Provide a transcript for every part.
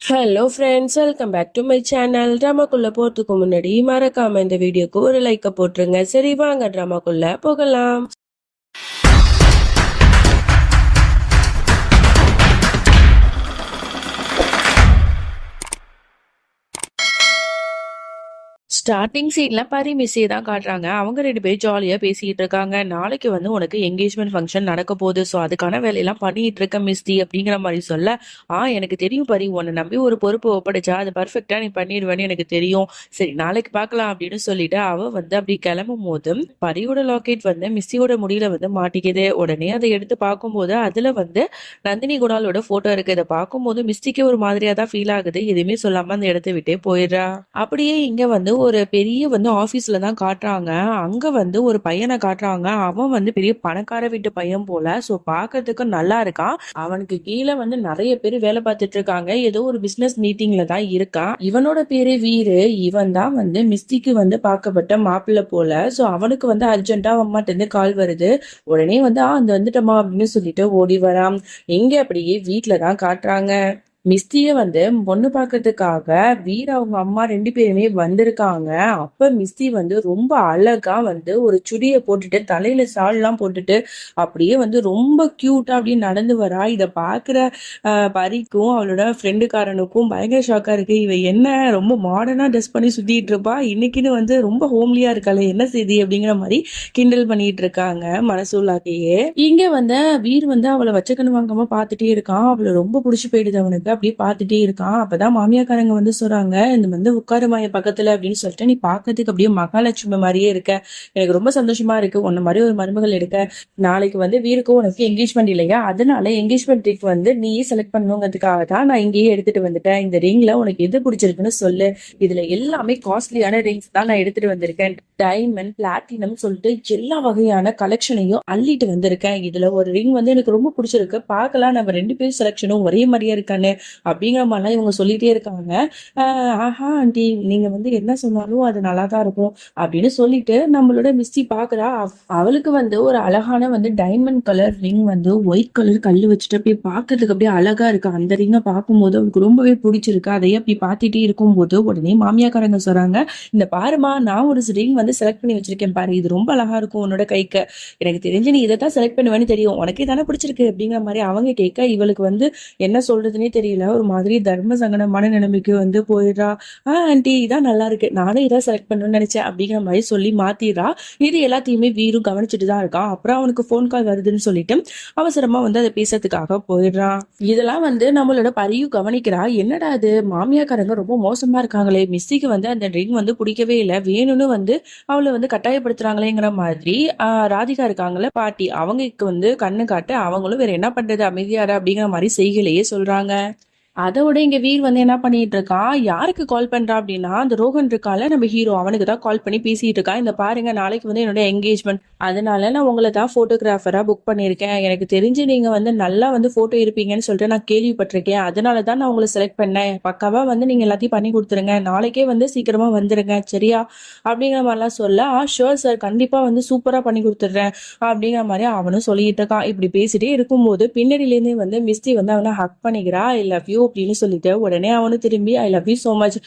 Hello friends, welcome back to my channel. ட்ராமாக்குள்ள போறதுக்கு முன்னாடி மறக்காம இந்த வீடியோக்கு ஒரு லைக்க போட்டுருங்க. சரி, வாங்க ட்ராமாக்குள்ள போகலாம். ஸ்டார்டிங் சீன்ல பரி மிஸ்ஸே தான் காட்டுறாங்க. அவங்க 2 பேரும் ஜாலியா பேசிட்டு இருக்காங்க. நாளைக்கு உனக்கு என்கேஜ்மெண்ட் ஃபங்க்ஷன் நடக்க போகுது. ஸோ அதுக்கான வேலையெல்லாம் பண்ணிட்டு இருக்க மிஸ்டி அப்படிங்கிற மாதிரி சொல்ல, எனக்கு தெரியும் பரி, உன்னை நம்பி ஒரு பொறுப்பு ஒப்படைச்சா அது பர்ஃபெக்டா நீ பண்ணிடுவேன்னு எனக்கு தெரியும். சரி, நாளைக்கு பார்க்கலாம் அப்படின்னு சொல்லிட்டு அவ அப்படி கிளம்பும் போது பரியோட லாக்கெட் மிஸ்ஸியோட முடியல மாட்டிக்குது. உடனே அதை எடுத்து பார்க்கும்போது அதுல நந்தினி குணாலோட போட்டோ இருக்கு. இதை பார்க்கும்போது மிஸ்டிக்கு ஒரு மாதிரியா தான் ஃபீல் ஆகுது. எதுவுமே சொல்லாம அந்த இடத்த விட்டே போயிடுறா. அப்படியே இங்க ஒரு பெரிய ஆபீஸ்ல தான் காட்டுறாங்க. அங்க ஒரு பையனை காட்டுறாங்க. அவன் பெரிய பணக்கார வீட்டு பையன் போல. சோ பாக்குறதுக்கு நல்லா இருக்கான். அவனுக்கு கீழே நிறைய பேர் வேலை பார்த்துட்டு இருக்காங்க. ஏதோ ஒரு பிசினஸ் மீட்டிங்ல தான் இருக்கான். இவனோட பேரு வீரு. இவன் தான் மிஸ்டிக்கு பார்க்கப்பட்ட மாப்பிள்ளை போல. சோ அவனுக்கு அர்ஜென்ட்டா அம்மாட்ட இருந்து கால் வருது. உடனே அந்த வந்துட்டமா அப்படின்னு சொல்லிட்டு ஓடி வரான். எங்க அப்படியே வீட்டுல தான் காட்டுறாங்க. மிஸ்டிய பொண்ணு பாக்குறதுக்காக வீர அவங்க அம்மா 2 பேருமே வந்திருக்காங்க. அப்ப மிஸ்டி ரொம்ப அழகா ஒரு சுடிய போட்டுட்டு தலையில சால் எல்லாம் போட்டுட்டு அப்படியே ரொம்ப கியூட்டா அப்படியே நடந்து வரா. இத பாக்குற பரிக்கும் அவளோட ஃப்ரெண்டுக்காரனுக்கும் பயங்கர ஷாக்கா இருக்கு. இவ என்ன ரொம்ப மாடர்னா ட்ரெஸ் பண்ணி சுத்திட்டு இருப்பா, இன்னைக்குன்னு ரொம்ப ஹோம்லியா இருக்காளே, என்ன செய்தி அப்படிங்கிற மாதிரி கிண்டல் பண்ணிட்டு இருக்காங்க மனசுள்ளாக்கையே. இங்க வீர் அவளை வச்சக்கண்ணு வாங்காம பாத்துட்டே இருக்கான். அவளை ரொம்ப புடிச்சு போயிடுது அவனுக்கு. அப்படியே பார்த்துட்டே இருக்கான். அப்பதான் மாமியாக்காரங்க சொல்றாங்க, இந்த உட்காருமாய பக்கத்துல அப்படின்னு சொல்லிட்டு, நீ பாக்கிறதுக்கு அப்படியே மகாலட்சுமி மாதிரியே இருக்க, எனக்கு ரொம்ப சந்தோஷமா இருக்கு உன்ன மாதிரி ஒரு மருமகள் எடுக்க. நாளைக்கு வீருக்கு உனக்கு என்கேஜ்மெண்ட் இல்லையா, அதனால என்கேஜ்மெண்ட் ரிங் நீயே செலக்ட் பண்ணுங்கிறதுக்காக தான் நான் இங்கேயே எடுத்துட்டு வந்துட்டேன். இந்த ரிங்ல உனக்கு எது பிடிச்சிருக்குன்னு சொல்லு. இதுல எல்லாமே காஸ்ட்லியான ரிங்ஸ் தான் நான் எடுத்துட்டு வந்திருக்கேன். டைமண்ட், பிளாட்டினம் சொல்லிட்டு எல்லா வகையான கலெக்ஷனையும் அள்ளிட்டு வந்திருக்கேன். இதுல ஒரு ரிங் எனக்கு ரொம்ப பிடிச்சிருக்கு, பார்க்கலாம் நம்ம 2 பேரும் செலக்ஷனும் ஒரே மாதிரியா இருக்கான்னு அப்படிங்கிற மாதிரிலாம் இவங்க சொல்லிட்டே இருக்காங்க. ஆஹா ஆண்டி, நீங்க என்ன சொன்னாலும் அது நல்லா தான் இருக்கும் அப்படின்னு சொல்லிட்டு நம்மளோட மிஸ்டி பாக்குறா. அவளுக்கு ஒரு அழகான diamond colour ring white colour கல்லு வச்சுட்டு அப்படியே பாக்குறதுக்கு அப்படியே அழகா இருக்கு. அந்த ரிங்கை பார்க்கும்போது அவளுக்கு ரொம்பவே பிடிச்சிருக்கு. அதையே அப்படி பார்த்துட்டே இருக்கும்போது உடனே மாமியாக்காரங்க சொல்றாங்க, இந்த பாருமா, நான் ஒரு ரிங் செலக்ட் பண்ணி வச்சிருக்கேன் பாரு, இது ரொம்ப அழகா இருக்கும் உன்னோட கைக்கு. எனக்கு தெரிஞ்சு நீ இதை தான் செலக்ட் பண்ணுவேன்னு தெரியும், உனக்கே தானே பிடிச்சிருக்கு அப்படிங்கிற மாதிரி அவங்க கேட்க இவளுக்கு என்ன சொல்றதுன்னே தெரியல. ஒரு மாதிரி தர்ம சங்கடமான நிலைமைக்கு போயிடுறா. ஆண்டி, இதான் நல்லா இருக்கு, நானும் இதான் செலக்ட் பண்ணணும்னு நினைச்சேன் அப்படிங்கிற மாதிரி சொல்லி மாத்திடுறா. இது எல்லாத்தையுமே வீரும் கவனிச்சுட்டு தான் இருக்கான். அப்புறம் அவனுக்கு போன் கால் வருதுன்னு சொல்லிட்டு அவசரமா அதை பேசுறதுக்காக போயிடுறான். இதெல்லாம் நம்மளோட பரியும் கவனிக்கிறா. என்னடா அது, மாமியாக்காரங்க ரொம்ப மோசமா இருக்காங்களே, மிஸ்ஸிக்கு அந்த ரிங் பிடிக்கவே இல்லை, வேணும்னு அவளை கட்டாயப்படுத்துறாங்களேங்கிற மாதிரி ராதிகா இருக்காங்களே பாட்டி, அவங்களுக்கு கண்ணு காட்டு, அவங்களும் வேற என்ன பண்றது அமைதியாரு அப்படிங்கிற மாதிரி செய்களையே சொல்றாங்க. அதோட இங்க வீர் என்ன பண்ணிட்டு இருக்கான், யாருக்கு கால் பண்றா அப்படின்னா அந்த ரோஹன் இருக்கால நம்ம ஹீரோ, அவனுக்கு தான் கால் பண்ணி பேசிட்டு இருக்கான். இந்த பாருங்க, நாளைக்கு என்னோட என்கேஜ்மெண்ட், அதனால நான் உங்களை தான் போட்டோகிராஃபரா புக் பண்ணியிருக்கேன். எனக்கு தெரிஞ்சு நீங்க நல்லா போட்டோ இருப்பீங்கன்னு சொல்லிட்டு நான் கேள்விப்பட்டிருக்கேன். அதனால தான் நான் உங்களை செலக்ட் பண்ணேன். பக்காவா நீங்க எல்லாத்தையும் பண்ணி கொடுத்துருங்க, நாளைக்கே சீக்கிரமா வந்துருங்க சரியா அப்படிங்கிற மாதிரிலாம் சொல்ல, ஷோர் சார், கண்டிப்பா சூப்பரா பண்ணி கொடுத்துடுறேன் அப்படிங்கிற மாதிரி அவனும் சொல்லிட்டு இருக்கான். இப்படி பேசிட்டே இருக்கும்போது பின்னாடியிலேருந்தே மிஸ்டி அவனை ஹக் பண்ணிக்கிறா. ஐ லவ் யூ அப்படின்னு சொல்லிட்டு உடனே அவனு திரும்பி I love you so much,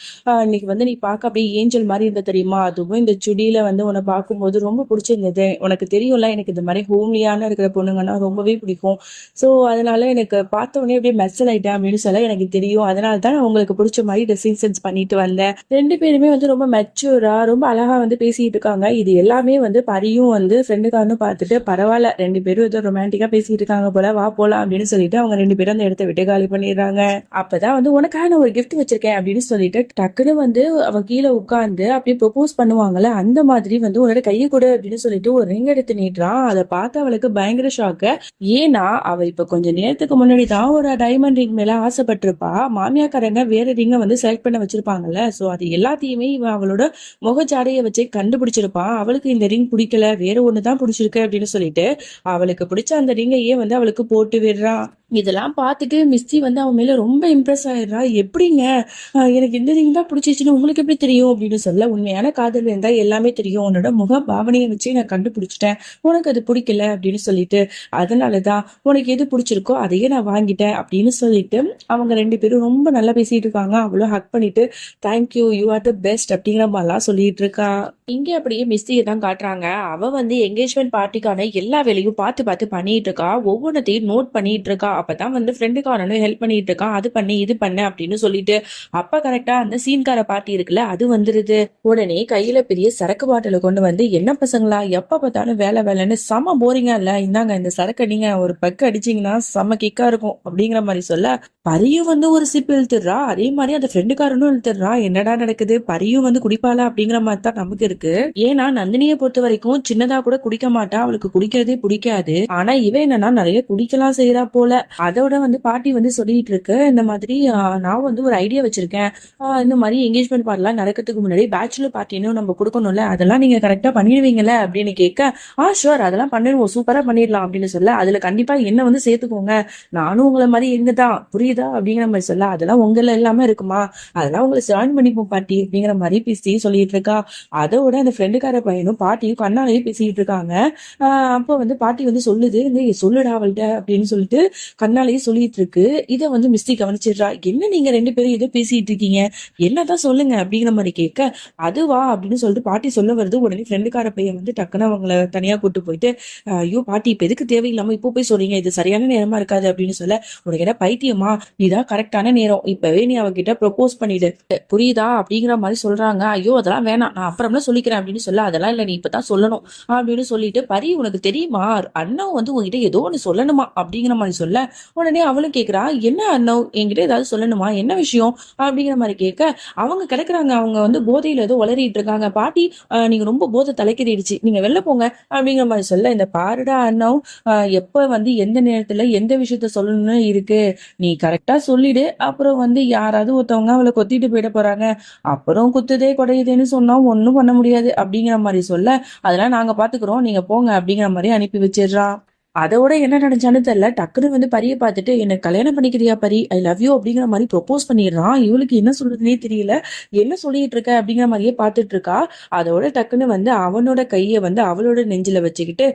இன்னைக்கு நீ பார்க்க அப்படியே ஏஞ்சல் மாதிரி இருந்த தெரியுமா, அதுவும் இந்த சுடியில உன்னை பார்க்கும்போது ரொம்ப பிடிச்சிருந்தது. உனக்கு தெரியும்ல, எனக்கு இந்த மாதிரி ஹோம்லியான இருக்கிற பொண்ணுங்கன்னா ரொம்பவே பிடிக்கும். ஸோ அதனால எனக்கு பார்த்த உடனே அப்படியே மெர்சல் ஆயிட்டேன் அப்படின்னு சொல்ல எனக்கு தெரியும். அதனால தான் நான் உங்களுக்கு பிடிச்ச மாதிரி ட்ரெஸ்ஸிங் சென்ஸ் பண்ணிட்டு வந்தேன். 2 பேருமே ரொம்ப மெச்சூரா ரொம்ப அழகா பேசிட்டு இருக்காங்க. இது எல்லாமே பரியும் ஃப்ரெண்டுக்காரனும் பார்த்துட்டு, பரவாயில்ல 2 பேரும் ஏதோ ரொமான்டிக்கா பேசிட்டு இருக்காங்க போல, வா போலாம் அப்படின்னு சொல்லிட்டு அவங்க 2 பேரும் அந்த இடத்த விட்டு காலி பண்ணிடுறாங்க. அப்பதான் உனக்காக நான் ஒரு கிஃப்ட் வச்சிருக்கேன் அப்படின்னு சொல்லிட்டு டக்குன்னு அவ கீழே உட்கார்ந்து அப்படியே ப்ரொபோஸ் பண்ணுவாங்கல்ல, அந்த மாதிரி உன்னோட கையை கொடு அப்படின்னு சொல்லிட்டு ஒரு ரிங் எடுத்து நீட்டுறான். அதை பார்த்து அவளுக்கு பயங்கர ஷாக்கு. ஏன்னா அவ இப்ப கொஞ்ச நேரத்துக்கு முன்னாடி தான் ஒரு டைமண்ட் ரிங் மேல ஆசைப்பட்டிருப்பா. மாமியாக்காரங்க வேற ரிங்கை செலக்ட் பண்ண வச்சிருப்பாங்கல்ல, சோ அது எல்லாத்தையுமே இவன் அவளோட முகச்சாடையை வச்சு கண்டுபிடிச்சிருப்பான். அவளுக்கு இந்த ரிங் பிடிக்கல, வேற ஒண்ணுதான் பிடிச்சிருக்கு அப்படின்னு சொல்லிட்டு அவளுக்கு பிடிச்ச அந்த ரிங்கையே அவளுக்கு போட்டு விடுறான். இதெல்லாம் பார்த்துட்டு மிஸ்டி வந்து அவன் மேல ரொம்ப இம்ப்ரெஸ் ஆயிடுறா. எப்படிங்க எனக்கு இந்த ரிங் தான் பிடிச்சிச்சுன்னு உங்களுக்கு எப்படி தெரியும் அப்படின்னு சொல்ல, உண்மையான காதல் இருந்தா எல்லாமே தெரியும், உன்னோட முக பாவனையை வச்சு நான் கண்டுபிடிச்சிட்டேன், உனக்கு அது பிடிக்கல அப்படின்னு சொல்லிட்டு, அதனாலதான் உனக்கு எது பிடிச்சிருக்கோ அதையே நான் வாங்கிட்டேன் அப்படின்னு சொல்லிட்டு அவங்க ரெண்டு பேரும் ரொம்ப நல்லா பேசிட்டு இருக்காங்க. அவளும் ஹக் பண்ணிட்டு thank you, you are the best அப்படிங்கிற மாதிரிலாம் சொல்லிட்டு இருக்கா. இங்க அப்படியே மிஸ்டியை தான் காட்டுறாங்க. அவ வந்து என்கேஜ்மெண்ட் பார்ட்டிக்கான எல்லா வேலையும் பார்த்து பார்த்து பண்ணிட்டு இருக்கா. ஒவ்வொன்றத்தையும் நோட் பண்ணிட்டு இருக்கா. அப்பதான் வந்து ஃப்ரெண்டுக்காரனும் ஹெல்ப் பண்ணிட்டு இருக்கான். அது பண்ணு இது பண்ணு அப்படின்னு சொல்லிட்டு அப்ப கரெக்டா அந்த சீன்கார பார்ட்டி இருக்குல்ல அது வந்துருது. உடனே கையில பெரிய சரக்கு பாட்டில கொண்டு வந்து, என்ன பசங்களா எப்ப பார்த்தாலும் வேலை வேலைன்னு செம போரிங்கா இல்ல, இந்தாங்க இந்த சரக்கு நீங்க ஒரு பக்கு அடிச்சீங்கன்னா செம கிக்கா இருக்கும் அப்படிங்கிற மாதிரி சொல்ல, பரியும் வந்து ஒரு சிப் இழுத்துடுறா. அதே மாதிரி அந்த ஃப்ரெண்டுக்காரனும் இழுத்துடுறா. என்னடா நடக்குது, பரியும் வந்து குடிப்பாளா அப்படிங்கிற மாதிரி தான் நமக்கு இருக்கு. ஏன்னா நந்தினியை பொறுத்த வரைக்கும் சின்னதா கூட குடிக்க மாட்டா, அவளுக்கு குடிக்கிறதே பிடிக்காது. ஆனா இவ என்னன்னா நிறைய குடிக்கலாம் செய்யறா போல. அதோட வந்து பாட்டி வந்து சொல்லிட்டு இருக்கு, இந்த மாதிரி நான் வந்து ஒரு ஐடியா வச்சிருக்கேன், இந்த மாதிரி என்கேஜ்மெண்ட் பார்ட்டிலாம் நடக்கிறதுக்கு முன்னாடி பேச்சுலர் பார்ட்டின்னு நம்ம கொடுக்கணும்ல, அதெல்லாம் நீங்க கரெக்டா பண்ணிடுவீங்கல்ல அப்படின்னு கேட்க, ஷுவர் அதெல்லாம் பண்ணிடுவோம், சூப்பரா பண்ணிடலாம் அப்படின்னு சொல்ல, அதுல கண்டிப்பா என்ன வந்து சேர்த்துக்கோங்க, நானும் உங்களை மாதிரி எங்கதான் புரியுதா அப்படிங்கிற மாதிரி சொல்ல, அதெல்லாம் உங்கள எல்லாமே இருக்குமா, அதெல்லாம் உங்களை ஜாயின் பண்ணிப்போம் பாட்டி அப்படிங்கிற மாதிரி பேசி சொல்லிட்டு இருக்கா. அதோட அந்த ஃப்ரெண்டுக்கார பையனும் பாட்டியும் கண்ணாலேயே பேசிட்டு இருக்காங்க. அப்போ வந்து பாட்டி வந்து சொல்லுது, இந்த சொல்லுடா அவள்கிட்ட அப்படின்னு சொல்லிட்டு கண்ணாலேயே சொல்லிட்டு இருக்கு. இதை வந்து மிஸ்டி கவனிச்சிடுறா. என்ன நீங்க ரெண்டு பேரும் இதை பேசிட்டு இருக்கீங்க, என்னதான் சொல்லுங்க அப்படிங்கிற மாதிரி கேட்க, அதுவா அப்படின்னு சொல்லிட்டு பாட்டி சொல்ல வருது. உடனே ஃப்ரெண்டுக்கார பையன் வந்து டக்குன்னு அவங்கள தனியா கூட்டு போயிட்டு, ஐயோ பாட்டி இப்ப எதுக்கு தேவையில்லாம இப்போ போய் சொல்றீங்க, இது சரியான நேரமா இருக்காது அப்படின்னு சொல்ல, உனக்கு என்ன பைத்தியமா, இதான் கரெக்டான நேரம், இப்பவே நீ அவகிட்ட ப்ரொபோஸ் பண்ணிடு புரியுதா அப்படிங்கிற மாதிரி சொல்றாங்க. ஐயோ அதெல்லாம் வேணாம், நான் அப்புறம்லாம் சொல்லிக்கிறேன் அப்படின்னு சொல்ல, அதெல்லாம் இல்ல நீ இப்பதான் சொல்லணும் அப்படின்னு சொல்லிட்டு, பரி உனக்கு தெரியுமா அண்ணன் வந்து உங்ககிட்ட ஏதோ ஒண்ணு சொல்லணுமா அப்படிங்கிற மாதிரி சொல்ல, உடனே அவளும் கேக்குறா, என்ன அண்ணன் என்கிட்ட ஏதாவது சொல்லணுமா, என்ன விஷயம் அப்படிங்கிற மாதிரி கேட்க, அவங்க கிடக்குறாங்க, அவங்க வந்து போதையில ஏதோ வளரிட்டு இருக்காங்க பாட்டி, நீங்க ரொம்ப போதை தலைக்கறிடுச்சு, நீங்க வெளில போங்க அப்படிங்கிற மாதிரி சொல்ல, இந்த பாருடா அண்ணன், எப்ப வந்து எந்த நேரத்துல எந்த விஷயத்த சொல்லணும்னு இருக்கு, நீ கரெக்டா சொல்லிடு, அப்புறம் வந்து யாராவது ஒருத்தவங்க அவளை கொத்திட்டு போயிட போறாங்க, அப்புறம் குத்துதே குடையுதேன்னு சொன்னா ஒன்னும் பண்ண முடியாது அப்படிங்கிற மாதிரி சொல்ல, அதெல்லாம் நாங்க பாத்துக்கிறோம் நீங்க போங்க அப்படிங்கிற மாதிரி அனுப்பி வச்சிடுறான். அதோட என்ன நினைச்சான்னு தெரியல, டக்குனு வந்து பரிய பார்த்துட்டு, என்ன கல்யாணம் பண்ணிக்கிறியா பரி, ஐ லவ் யூ அப்படிங்கிற மாதிரி ப்ரொபோஸ் பண்ணிடுறான். இவளுக்கு என்ன சொல்றதுனே தெரியல, என்ன சொல்லிட்டு இருக்க அப்படிங்கிற மாதிரியே பார்த்துட்டு இருக்கா. அதோட டக்குன்னு வந்து அவனோட கையை வந்து அவளோட நெஞ்சில வச்சுக்கிட்டு,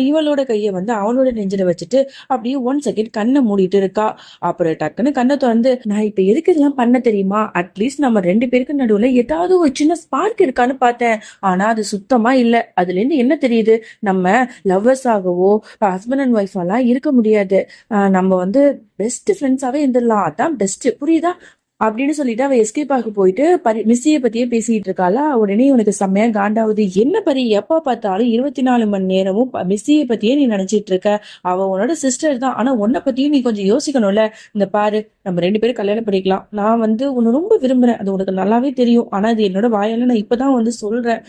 இவளோட கையை வந்து அவனோட நெஞ்சில வச்சுட்டு அப்படியே 1 செகண்ட் கண்ணை மூடிட்டு இருக்கா. அப்புறம் டக்குன்னு கண்ணை திறந்து, நான் இப்ப எதுக்கு இதெல்லாம் பண்ண தெரியுமா, அட்லீஸ்ட் நம்ம ரெண்டு பேருக்கு நடுவுல ஏதாவது ஒரு சின்ன ஸ்பார்க் இருக்கான்னு பார்த்தேன், ஆனா அது சுத்தமா இல்ல, அதுல இருந்து என்ன தெரியுது, நம்ம லவ்வர்ஸ் ஆகவோ ஹஸ்பண்ட் அண்ட் ஒய்ஃபாலாம் இருக்க முடியாது, நம்ம வந்து பெஸ்ட் ஃப்ரெண்ட்ஸாவே இருந்துடலாம், அதான் பெஸ்ட் புரியுதா அப்படின்னு சொல்லிட்டு அவ எஸ்கேப் ஆக போயிட்டு மிஸ்ஸிய பத்தியே பேசிட்டு இருக்காளா. உடனே உனக்கு செம்மையா காண்டாவது, என்ன பரி எப்ப பார்த்தாலும் 24 மணி நேரமும் மிஸ்ஸிய பத்தியே நீ நினைச்சிட்டு இருக்க, அவ உன்னோட சிஸ்டர் தான், ஆனா உன்னை பத்தியும் நீ கொஞ்சம் யோசிக்கணும்ல, இந்த பாரு நம்ம ரெண்டு பேரும் கல்யாணம் பண்ணிக்கலாம், நான் வந்து உன்னை ரொம்ப விரும்புறேன், அது உனக்கு நல்லாவே தெரியும், ஆனா அது என்னோட வாயால நான் இப்பதான் வந்து சொல்றேன்,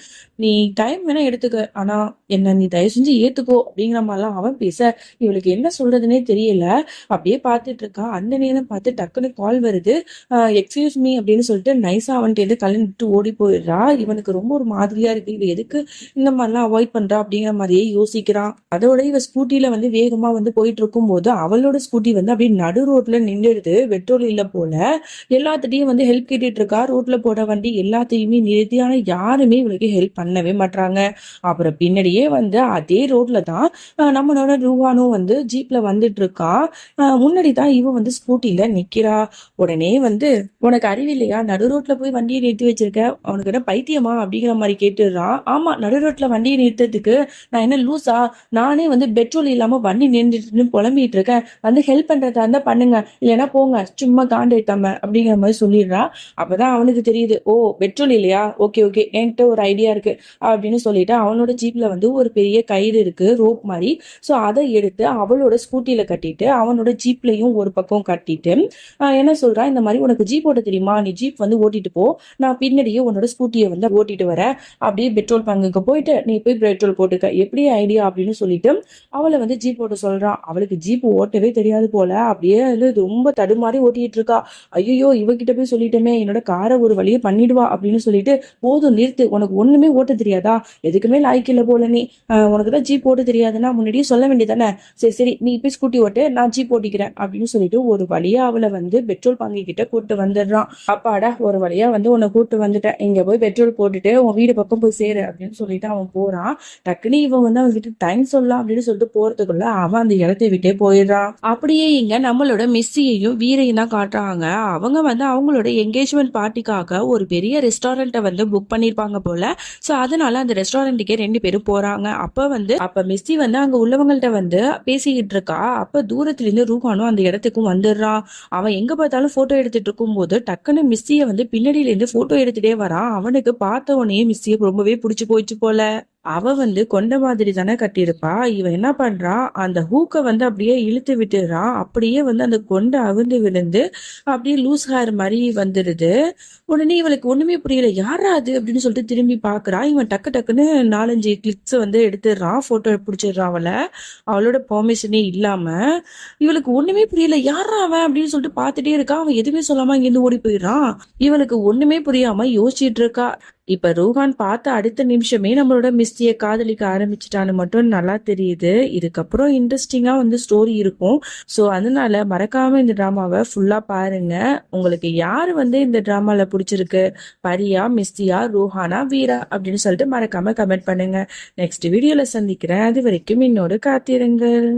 நீ டைம் வேணா எடுத்துக்க, ஆனா என்ன நீ தயவு செஞ்சு ஏத்துக்கோ அப்படிங்கிற மாதிரிலாம் அவன் பேச, இவளுக்கு என்ன சொல்றதுன்னே தெரியல. அப்படியே பார்த்துட்டு இருக்கா. அந்த நேரம் பார்த்து டக்குன்னு கால் வருது. எக்ஸ்கியூஸ் மீ அப்படின்னு சொல்லிட்டு நைஸா அவன்ட்டு எது கலந்துட்டு ஓடி போயிடுறா. இவனுக்கு ரொம்ப ஒரு மாதிரியா இருக்கு, இவ எதுக்கு இந்த மாதிரிலாம் அவாய்ட் பண்றா அப்படிங்கிற மாதிரியே யோசிக்கிறான். அதோட இவ ஸ்கூட்டில வந்து வேகமா வந்து போயிட்டு இருக்கும் போது அவளோட ஸ்கூட்டி வந்து அப்படியே நடு ரோட்ல நின்றுடுது, பெட்ரோல் இல்ல போல. எல்லாத்திட்டையும் வந்து ஹெல்ப் கேட்டுட்டு இருக்கா. ரோட்ல போட வண்டி எல்லாத்தையுமே நிறுத்தியான யாருமே இவளுக்கு ஹெல்ப் பண்ணவே மாட்டாங்க. அப்புறம் பின்னாடியே வந்து அதே ரோட்ல தான் நம்மளோட ரூஹானும் வந்து ஜீப்ல வந்துட்டு இருக்கா. முன்னாடி தான் இவன் வந்து ஸ்கூட்டில நிக்கிறா. உடனே வந்து, உனக்கு அறிவில்லையா, நடு ரோட்ல போய் வண்டியை நிறுத்தி வச்சிருக்க, அவனுக்கு என்ன பைத்தியமா அப்படிங்கிற மாதிரி கேட்டுடுறான். ஆமா நடு ரோட்ல வண்டியை நிறுத்ததுக்கு நான் என்ன லூசா, நானே வந்து பெட்ரோல் இல்லாம வண்டி நின்றுட்டு புலம்பிட்டு இருக்கேன், வந்து ஹெல்ப் பண்றதா இருந்தா பண்ணுங்க, இல்லைன்னா போங்க சும்மா காண்டேத்தாம அப்படிங்கிற மாதிரி சொல்லிடுறா. அப்பதான் அவனுக்கு தெரியுது, ஓ பெட்ரோல் இல்லையா, ஓகே ஓகே என்கிட்ட ஒரு ஐடியா இருக்கு அப்படின்னு சொல்லிட்டு அவனோட ஜீப்ல வந்து ஒரு பெரிய கயிறு இருக்கு ரோப் மாதிரி, ஸோ அதை எடுத்து அவளோட ஸ்கூட்டில கட்டிட்டு அவனோட ஜீப்லயும் ஒரு பக்கம் கட்டிட்டு என்ன சொல்றா, இந்த மாதிரி உனக்கு ஜீப் ஓட்ட தெரியுமா, நீ ஜீப் வந்து ஓட்டிட்டு போ, நான் பின்னாடியே உன்னோட ஸ்கூட்டியை வந்து ஓட்டிட்டு வரேன், அப்படியே பெட்ரோல் பங்குக்கு போயிட்டு நீ போய் பெட்ரோல் போட்டுக்க, எப்படி ஐடியா அப்படின்னு சொல்லிட்டு அவளை வந்து ஜீப் ஓட்ட சொல்றான். அவளுக்கு ஜீப் ஓட்டவே தெரியாது போல, அப்படியே ரொம்ப தடுமாறி மாதிரி ஓட்டிட்டு இருக்கா. ஐயோ இவகிட்ட போய் சொல்லிட்டோமே, என்னோட காரை ஒரு வழியை பண்ணிடுவா அப்படின்னு சொல்லிட்டு, போதும் நிறுத்து, உனக்கு ஒண்ணுமே ஓட்ட தெரியாதா, எதுக்குமே லாய்க்கு இல்ல போல நீ, உனக்கு தான் ஜீப் ஓட்ட தெரியாதுன்னா முன்னாடியே சொல்ல வேண்டியதானே, சரி சரி நீ போய் ஸ்கூட்டி ஓட்டு, நான் ஜீப் ஓட்டிக்கிறேன் அப்படின்னு சொல்லிட்டு ஒரு வழியா அவளை வந்து பெட்ரோல் பங்கு கிட்ட கூட்டு வந்துடுறான். அப்பாடா ஒரு வழியா வந்து உன்னை கூட்டு வந்துட்டேன், இங்க போய் பெட்ரோல் போட்டுட்டு உன் வீடு பக்கம் போய் சேரு அப்படின்னு சொல்லிட்டு அவன் போறான். டக்குனு இவன் வந்து அவன் கிட்ட டைம் சொல்லலாம் அப்படின்னு சொல்லிட்டு போறதுக்குள்ள அவன் அந்த இடத்தை விட்டே போயிடுறான். அப்படியே இங்க நம்மளோட மிஸ்ஸியையும் வீரையும் தான் காட்டுறாங்க. அவங்க வந்து அவங்களோட என்கேஜ்மெண்ட் பார்ட்டிக்காக ஒரு பெரிய ரெஸ்டாரண்ட்டை வந்து புக் பண்ணிருப்பாங்க போல. சோ அதனால அந்த ரெஸ்டாரண்ட்டுக்கே 2 பேரும் போறாங்க. அப்ப மிஸ்ஸி வந்து அங்க உள்ளவங்கள்ட்ட வந்து பேசிக்கிட்டு இருக்கா. அப்ப தூரத்துல இருந்து ரூஹானும் அந்த இடத்துக்கும் வந்துடுறான். அவன் எங்க பார்த்தாலும் போட்டோ எடுத்துட்டு இருக்கும் போது டக்குன்னு மிஸ்ஸிய வந்து பின்னாடியில இருந்து போட்டோ எடுத்துட்டே வரான். அவனுக்கு பார்த்த உடனே மிஸ்ஸிய ரொம்பவே பிடிச்சு போயிடுச்சு போல. அவ வந்து கொண்ட மாதிரி தானே கட்டியிருப்பா. இவன் என்ன பண்றான், அந்த ஹூக்க வந்து அப்படியே இழுத்து விட்டுறான். அப்படியே வந்து அந்த கொண்டை அவிழ்ந்து விழுந்து அப்படியே லூஸ் ஹேர் மாதிரி வந்துடுது. உடனே இவளுக்கு ஒண்ணுமே புரியல, யாரா அது அப்படின்னு சொல்லிட்டு திரும்பி பாக்குறா. இவன் டக்கு டக்குன்னு 4-5 கிளிக்ஸ் வந்து எடுத்துடுறான், போட்டோ பிடிச்சிடுறான் அவளை, அவளோட பெர்மிஷனே இல்லாம. இவளுக்கு ஒண்ணுமே புரியல, யாரா அவன் அப்படின்னு சொல்லிட்டு பாத்துட்டே இருக்கா. அவன் எதுவுமே சொல்லாம இங்கிருந்து ஓடி போயிடுறான். இவளுக்கு ஒண்ணுமே புரியாம யோசிச்சுட்டு இருக்கா. இப்ப ரூஹான் பார்த்த அடுத்த நிமிஷமே நம்மளோட மிஸ்டியை காதலிக்க ஆரம்பிச்சிட்டான்னு மட்டும் நல்லா தெரியுது. இதுக்கப்புறம் இன்ட்ரெஸ்டிங்கா வந்து ஸ்டோரி இருக்கும். ஸோ அதனால மறக்காம இந்த டிராமாவை ஃபுல்லா பாருங்க. உங்களுக்கு யாரு வந்து இந்த டிராமால பிடிச்சிருக்கு, பரியா, மிஸ்டியா, ரூஹானா, வீரா அப்படின்னு சொல்லிட்டு மறக்காம கமெண்ட் பண்ணுங்க. நெக்ஸ்ட் வீடியோல சந்திக்கிறேன். அது வரைக்கும் என்னோட காத்திருங்கள்.